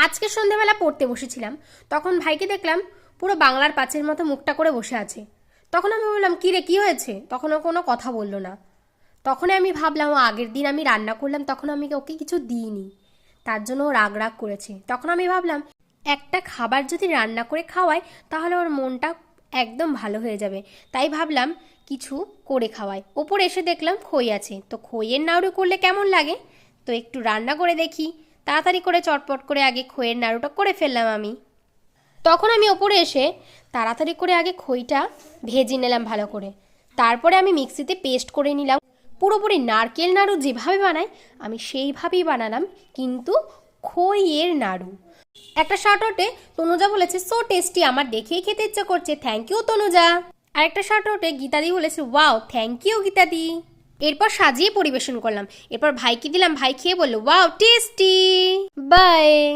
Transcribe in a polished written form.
আজকে সন্ধ্যাবেলা পড়তে বসেছিলাম, তখন ভাইকে দেখলাম পুরো বাংলার পাঁচের মতো মুখটা করে বসে আছে। তখন আমি বললাম, কী রে, কী হয়েছে? তখন ও কোনো কথা বললো না। তখন আমি ভাবলাম, ও আগের দিন আমি রান্না করলাম, তখন আমি ওকে কিছু দিইনি, তার জন্য ও রাগ রাগ করেছে। তখন আমি ভাবলাম, একটা খাবার যদি রান্না করে খাওয়াই তাহলে ওর মনটা একদম ভালো হয়ে যাবে। তাই ভাবলাম কিছু করে খাওয়াই। ওপরে এসে দেখলাম খই আছে, তো খইয়ের নাড়ু করলে কেমন লাগে, তো একটু রান্না করে দেখি। তাড়াতাড়ি করে চটপট করে আগে খইয়ের নাড়ুটা করে ফেললাম আমি। তখন আমি ওপরে এসে তাড়াতাড়ি করে আগে খইটা ভেজে নিলাম ভালো করে। তারপরে আমি মিক্সিতে পেস্ট করে নিলাম। পুরোপুরি নারকেল নাড়ু যেভাবে বানাই আমি সেইভাবেই বানালাম, কিন্তু খইয়ের নাড়ু। একটা শার্টওটে তনুজা বলেছে, সো টেস্টি, আমার দেখেই খেতে ইচ্ছে করছে, থ্যাংক ইউ তনুজা। আর একটা শার্টওটে গীতাদি বলেছে, ওয়াও, থ্যাংক ইউ গীতাদি। এরপর সাজিয়ে পরিবেশন করলাম। এরপর ভাইকে দিলাম, ভাই খেয়ে বললো, ওয়াও টেস্টি। বাই।